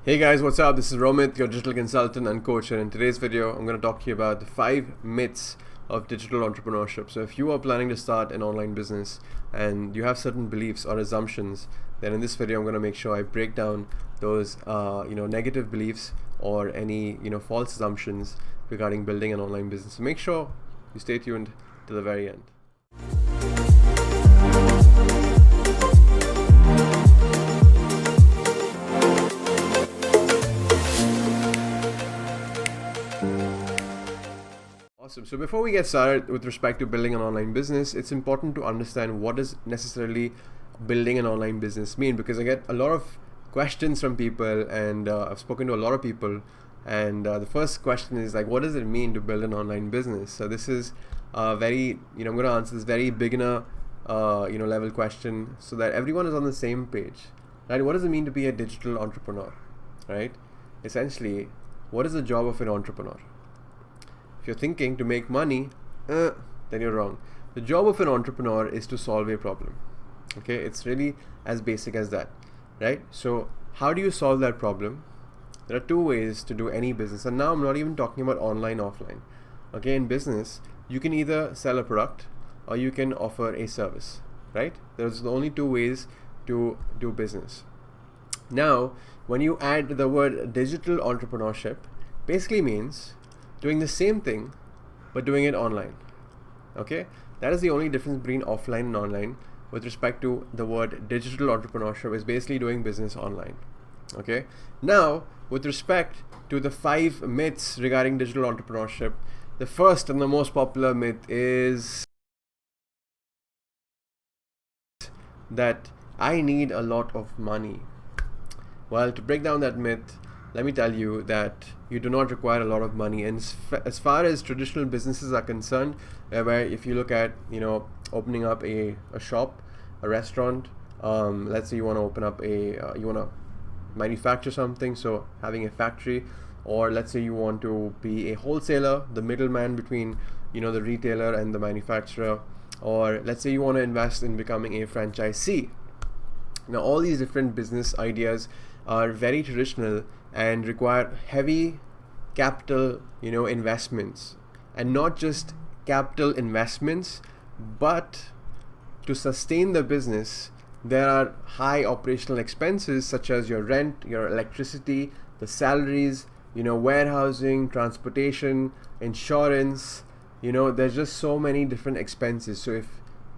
Hey guys, what's up? This is Romit, your digital consultant and coach, and in today's video I'm going to talk to you about the 5 myths of digital entrepreneurship. So if you are planning to start an online business and you have certain beliefs or assumptions, then in this video I'm going to make sure I break down those negative beliefs or any false assumptions regarding building an online business. So make sure you stay tuned to the very end. Awesome. So before we get started with respect to building an online business, it's important to understand what does necessarily building an online business mean, because I get a lot of questions from people, and I've spoken to a lot of people, and the first question is like, what does it mean to build an online business? So this is a very, I'm going to answer this very beginner level question so that everyone is on the same page, right? What does it mean to be a digital entrepreneur, right? Essentially, what is the job of an entrepreneur? If you're thinking to make money, then you're wrong. The job of an entrepreneur is to solve a problem. Okay, it's really as basic as that, right? So how do you solve that problem? There are 2 ways to do any business, and now I'm not even talking about online, offline. Okay, in business, you can either sell a product or you can offer a service, right? Those are the only 2 ways to do business. Now, when you add the word digital entrepreneurship, basically means doing the same thing but doing it online. Okay, that is the only difference between offline and online with respect to the word digital entrepreneurship, is basically doing business online. Okay, now with respect to the 5 myths regarding digital entrepreneurship, the first and the most popular myth is that I need a lot of money. Well, to break down that myth, let me tell you that you do not require a lot of money. And as far as traditional businesses are concerned, where if you look at opening up a shop, a restaurant, let's say you want to open up you want to manufacture something, so having a factory, or let's say you want to be a wholesaler, the middleman between the retailer and the manufacturer, or let's say you want to invest in becoming a franchisee. Now all these different business ideas are very traditional and require heavy capital investments, and not just capital investments, but to sustain the business there are high operational expenses such as your rent, your electricity, the salaries, warehousing, transportation, insurance. There's just so many different expenses. So if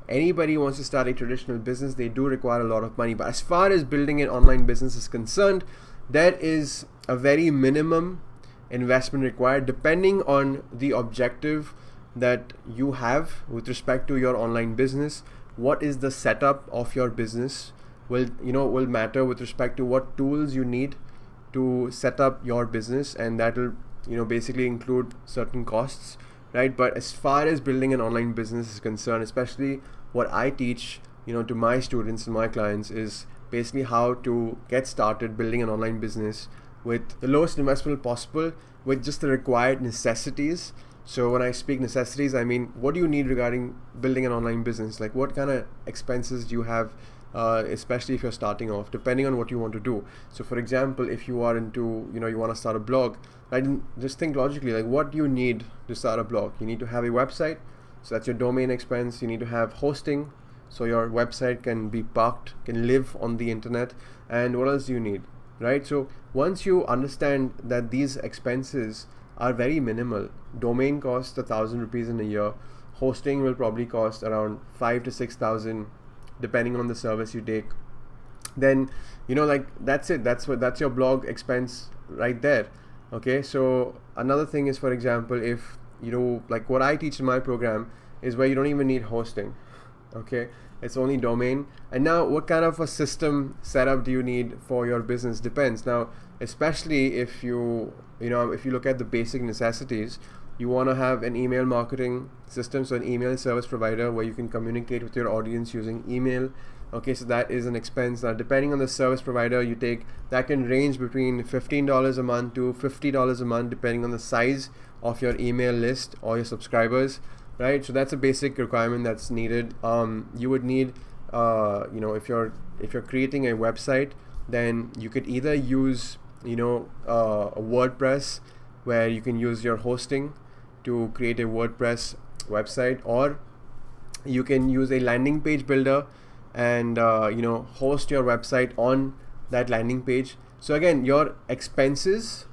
anybody wants to start a traditional business, they do require a lot of money. But as far as building an online business is concerned, there is a very minimum investment required depending on the objective that you have with respect to your online business. What is the setup of your business will matter with respect to what tools you need to set up your business, and that will basically include certain costs, right? But as far as building an online business is concerned, especially what I teach to my students and my clients, is basically how to get started building an online business with the lowest investment possible, with just the required necessities. So when I speak necessities, I mean, what do you need regarding building an online business? Like, what kind of expenses do you have, especially if you're starting off, depending on what you want to do. So for example, if you are into, you want to start a blog, right? Just think logically, like, what do you need to start a blog? You need to have a website, so that's your domain expense. You need to have hosting, so your website can be parked, can live on the internet. And what else do you need, right? So once you understand that these expenses are very minimal, domain costs 1,000 rupees in a year, hosting will probably cost around 5,000 to 6,000 depending on the service you take, then that's it. That's your blog expense right there. Okay, so another thing is, for example, if like what I teach in my program is where you don't even need hosting. Okay, it's only domain. And now what kind of a system setup do you need for your business depends. Now, especially if you look at the basic necessities, you want to have an email marketing system, so an email service provider where you can communicate with your audience using email. Okay, so that is an expense. Now, depending on the service provider you take, that can range between $15 a month to $50 a month, depending on the size of your email list or your subscribers, right? So that's a basic requirement that's needed. You would need, if you're creating a website, then you could either use a WordPress where you can use your hosting to create a WordPress website, or you can use a landing page builder and host your website on that landing page. So again, your expenses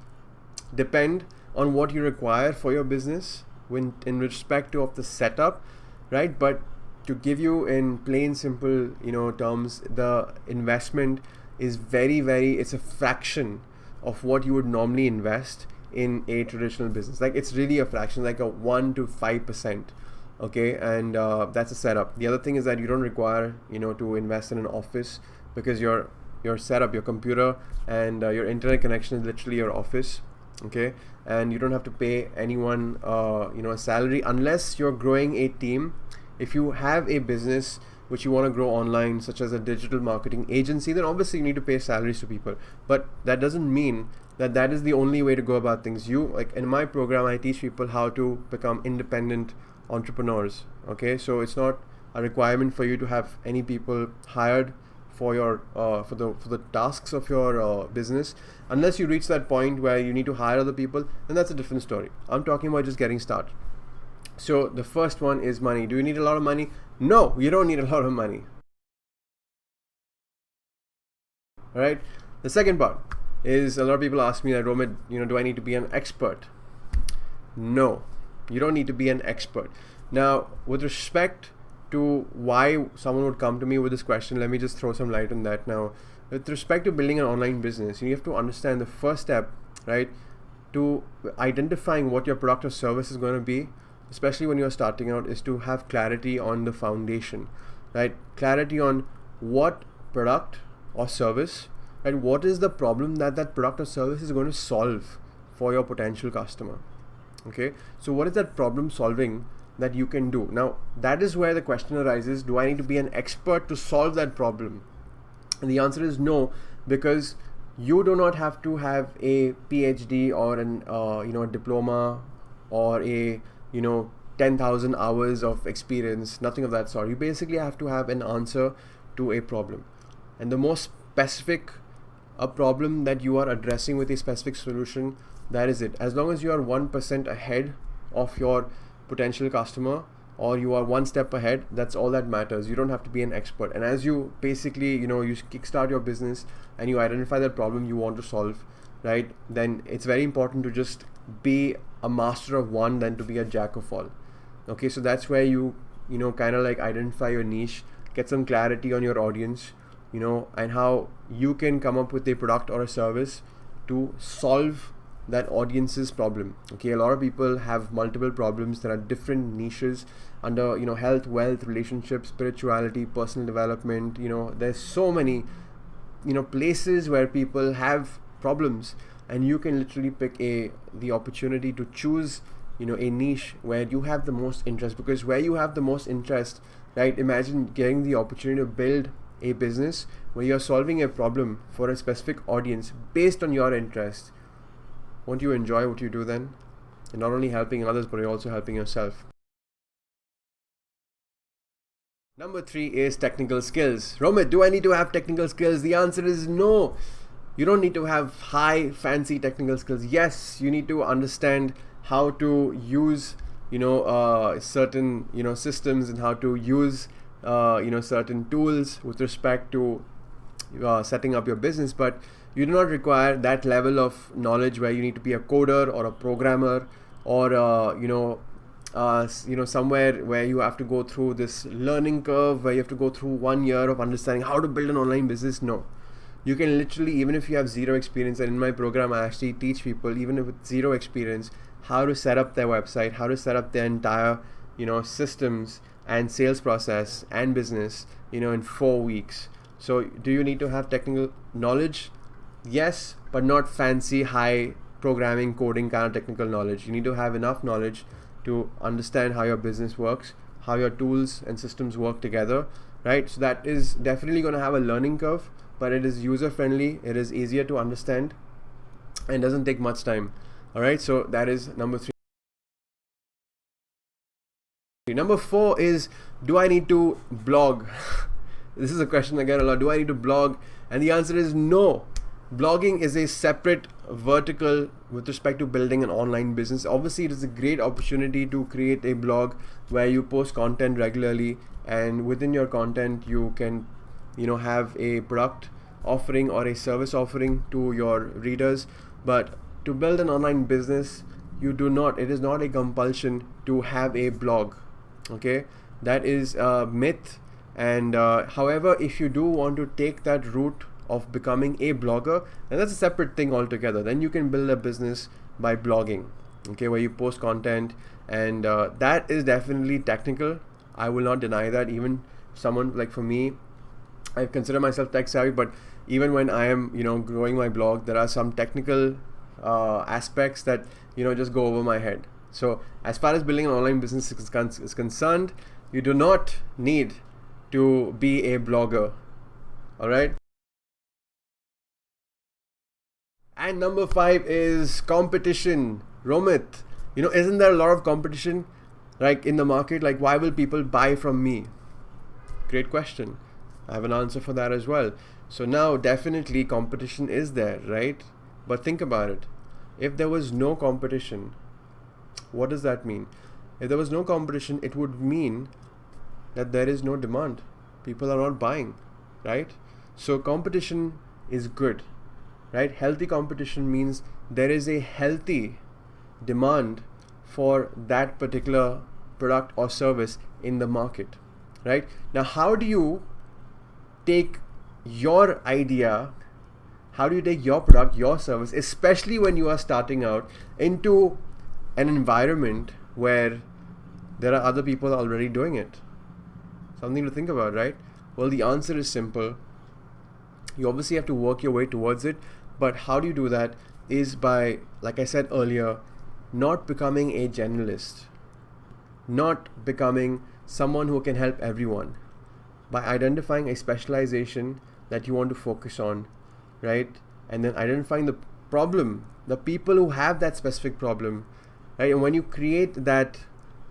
depend on what you require for your business in respect to of the setup, right? But to give you in plain simple terms, the investment is it's a fraction of what you would normally invest in a traditional business. Like, it's really a fraction, like a 1 to 5%. Okay, and that's a setup. The other thing is that you don't require to invest in an office, because your setup, your computer and your internet connection is literally your office. Okay, and you don't have to pay anyone a salary unless you're growing a team. If you have a business which you want to grow online, such as a digital marketing agency, then obviously you need to pay salaries to people. But that doesn't mean that is the only way to go about things. Like in my program, I teach people how to become independent entrepreneurs. Okay, so it's not a requirement for you to have any people hired for your for the tasks of your business. Unless you reach that point where you need to hire other people, then that's a different story. I'm talking about just getting started. So the first one is money. Do you need a lot of money? No, you don't need a lot of money. All right. The second part is, a lot of people ask me that, Romit, do I need to be an expert? No, you don't need to be an expert. Now, with respect to why someone would come to me with this question, let me just throw some light on that. Now, with respect to building an online business, you have to understand the first step, right, to identifying what your product or service is going to be, especially when you're starting out, is to have clarity on the foundation, right? Clarity on what product or service, and what is the problem that product or service is going to solve for your potential customer. Okay, so what is that problem solving that you can do? Now, that is where the question arises: do I need to be an expert to solve that problem? And the answer is no, because you do not have to have a PhD or a diploma or a 10,000 hours of experience, nothing of that sort. You basically have to have an answer to a problem, and the more specific a problem that you are addressing with a specific solution, that is it. As long as you are 1% ahead of your potential customer, or you are one step ahead, that's all that matters. You don't have to be an expert. And as you basically you kickstart your business and you identify that problem you want to solve, right, then it's very important to just be a master of one than to be a jack of all. Okay, so that's where you kind of like identify your niche, get some clarity on your audience, and how you can come up with a product or a service to solve that audience's problem. Okay, a lot of people have multiple problems. There are different niches under health, wealth, relationships, spirituality, personal development. There's so many places where people have problems, and you can literally pick the opportunity to choose a niche where you have the most interest. Because where you have the most interest, right, imagine getting the opportunity to build a business where you're solving a problem for a specific audience based on your interest. Won't you enjoy what you do then? You're not only helping others, but you're also helping yourself. Number 3 is technical skills. Romit, do I need to have technical skills? The answer is no. You don't need to have high fancy technical skills. Yes, you need to understand how to use certain systems, and how to use certain tools with respect to setting up your business, but you do not require that level of knowledge where you need to be a coder or a programmer, or somewhere where you have to go through this learning curve where you have to go through 1 year of understanding how to build an online business. No, you can literally, even if you have zero experience, and in my program I actually teach people, even with zero experience, how to set up their website, how to set up their entire systems and sales process and business in 4 weeks. So do you need to have technical knowledge? Yes, but not fancy high programming, coding kind of technical knowledge. You need to have enough knowledge to understand how your business works, how your tools and systems work together, right? So that is definitely going to have a learning curve, but it is user friendly, it is easier to understand, and doesn't take much time. All right, so that is number 3. Number 4 is, do I need to blog? This is a question I get a lot. Do I need to blog? And the answer is no. blogging is a separate vertical with respect to building an online business. Obviously, it is a great opportunity to create a blog where you post content regularly, and within your content you can have a product offering or a service offering to your readers. But to build an online business, it is not a compulsion to have a blog. Okay, that is a myth. And however, if you do want to take that route of becoming a blogger, and that's a separate thing altogether, then you can build a business by blogging, okay, where you post content. And that is definitely technical, I will not deny that. Even someone like, for me, I consider myself tech savvy, but even when I am growing my blog, there are some technical aspects that just go over my head. So as far as building an online business is concerned, you do not need to be a blogger. All right. And number 5 is competition. Romit, isn't there a lot of competition like in the market? Like, why will people buy from me? Great question. I have an answer for that as well. So now definitely competition is there, right? But think about it. If there was no competition, what does that mean? If there was no competition, it would mean that there is no demand. People are not buying, right? So competition is good, right? Healthy competition means there is a healthy demand for that particular product or service in the market, right? Now, how do you take your idea, how do you take your product, your service, especially when you are starting out, into an environment where there are other people already doing it? Something to think about, right? Well, the answer is simple. You obviously have to work your way towards it, but how do you do that is by, like I said earlier, not becoming a generalist, not becoming someone who can help everyone, by identifying a specialization that you want to focus on, right? And then identifying the problem, the people who have that specific problem, right? And when you create that,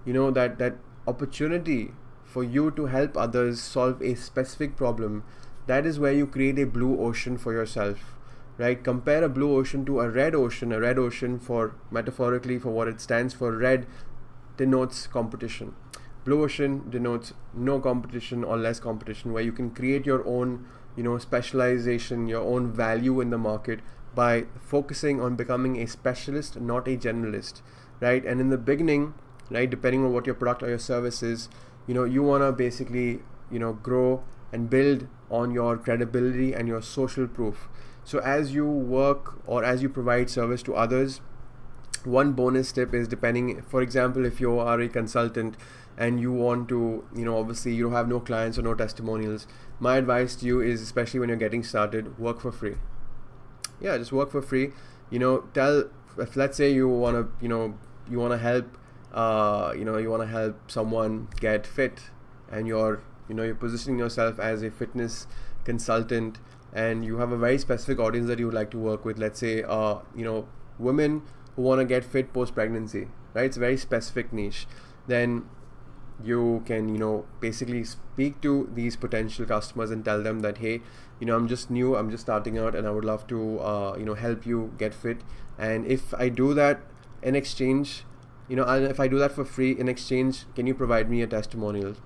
that opportunity for you to help others solve a specific problem, that is where you create a blue ocean for yourself, right? Compare a blue ocean to a red ocean. A red ocean, for metaphorically, for what it stands for, red denotes competition. Blue ocean denotes no competition or less competition, where you can create your own, specialization, your own value in the market by focusing on becoming a specialist, not a generalist, right? And in the beginning, right, depending on what your product or your service is, you want to basically, grow and build on your credibility and your social proof. So as you work or as you provide service to others, one bonus tip is, depending, for example, if you are a consultant and you want to, obviously you have no clients or no testimonials, my advice to you is, especially when you're getting started, work for free. Yeah, just work for free. If let's say you want to help, you want to help someone get fit, and you're positioning yourself as a fitness consultant, and you have a very specific audience that you would like to work with. Let's say, women who want to get fit post-pregnancy, right? It's a very specific niche. Then you can, basically speak to these potential customers and tell them that, hey, I'm just new, I'm just starting out, and I would love to, help you get fit. And if I do that in exchange, if I do that for free, in exchange, can you provide me a testimonial?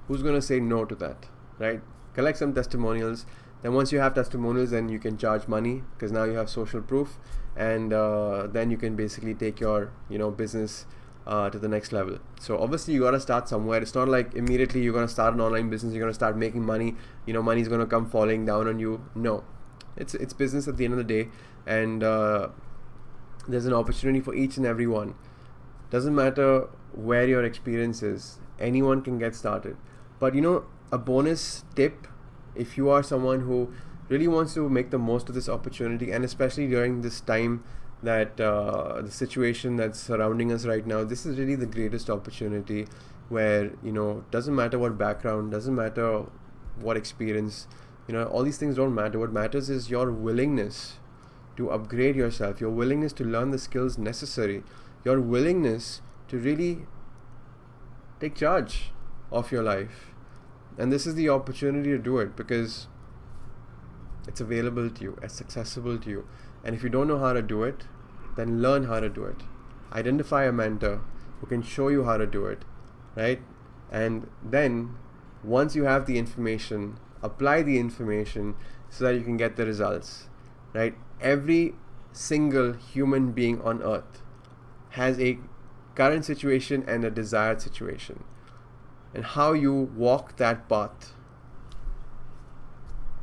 Who's going to say no to that, right? Collect some testimonials. Then once you have testimonials, then you can charge money, because now you have social proof, and then you can basically take your business to the next level. So obviously you got to start somewhere. It's not like immediately you're going to start an online business, you're going to start making money, money's going to come falling down on you. No, it's business at the end of the day, and there's an opportunity for each and every one. Doesn't matter where your experience is, anyone can get started. But a bonus tip, if you are someone who really wants to make the most of this opportunity, and especially during this time that the situation that's surrounding us right now, this is really the greatest opportunity, where doesn't matter what background, doesn't matter what experience, all these things don't matter. What matters is your willingness to upgrade yourself, your willingness to learn the skills necessary, your willingness to really take charge of your life. And this is the opportunity to do it, because It's available to you, it's accessible to you. And if you don't know how to do it, then learn how to do it. Identify a mentor who can show you how to do it, right? And then once you have the information, apply the information so that you can get the results, right? Every single human being on earth has a current situation and a desired situation. And how you walk that path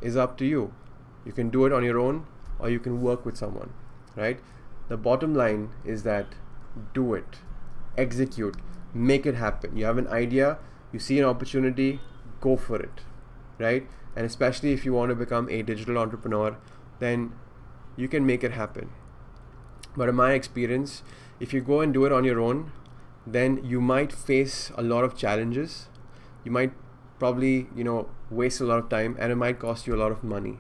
is up to you. You can do it on your own or you can work with someone, right? The bottom line is that do it, execute, make it happen. You have an idea, you see an opportunity, go for it, right? And especially if you want to become a digital entrepreneur, then you can make it happen. But in my experience, if you go and do it on your own, then you might face a lot of challenges. You might probably, waste a lot of time, and it might cost you a lot of money.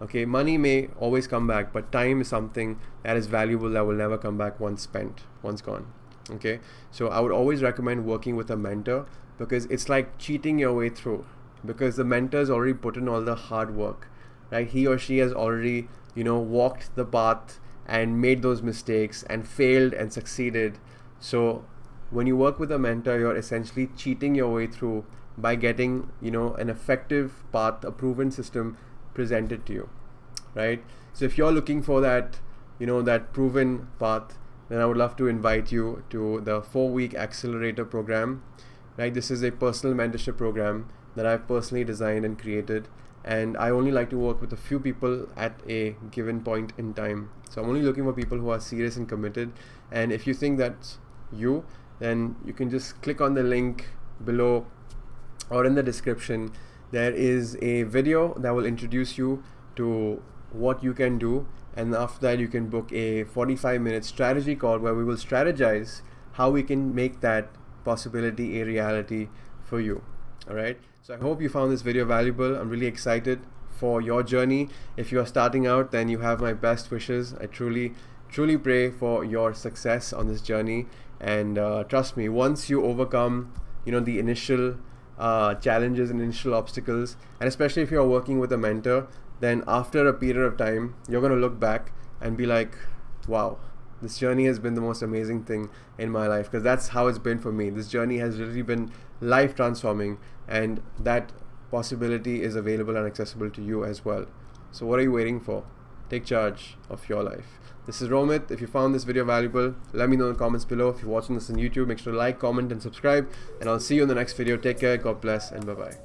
Okay, money may always come back, but time is something that is valuable that will never come back once spent, once gone. Okay, so I would always recommend working with a mentor, because it's like cheating your way through, because the mentor's already put in all the hard work, right? He or she has already, walked the path and made those mistakes and failed and succeeded. So when you work with a mentor, you're essentially cheating your way through by getting, an effective path, a proven system presented to you, right? So if you're looking for that, that proven path, then I would love to invite you to the 4-week accelerator program, right? This is a personal mentorship program that I've personally designed and created, and I only like to work with a few people at a given point in time. So I'm only looking for people who are serious and committed. And if you think that's you, then you can just click on the link below or in the description. There is a video that will introduce you to what you can do, and after that you can book a 45-minute strategy call where we will strategize how we can make that possibility a reality for you. All right, so I hope you found this video valuable. I'm really excited for your journey. If you are starting out, then you have my best wishes. I truly pray for your success on this journey, and trust me, once you overcome the initial challenges and initial obstacles, and especially if you're working with a mentor, then after a period of time you're going to look back and be like, wow, this journey has been the most amazing thing in my life, because that's how it's been for me. This journey has really been life transforming, and that possibility is available and accessible to you as well. So what are you waiting for? Take charge of your life. This is Romit. If you found this video valuable, let me know in the comments below. If you're watching this on YouTube, make sure to like, comment, and subscribe. And I'll see you in the next video. Take care, God bless, and bye-bye.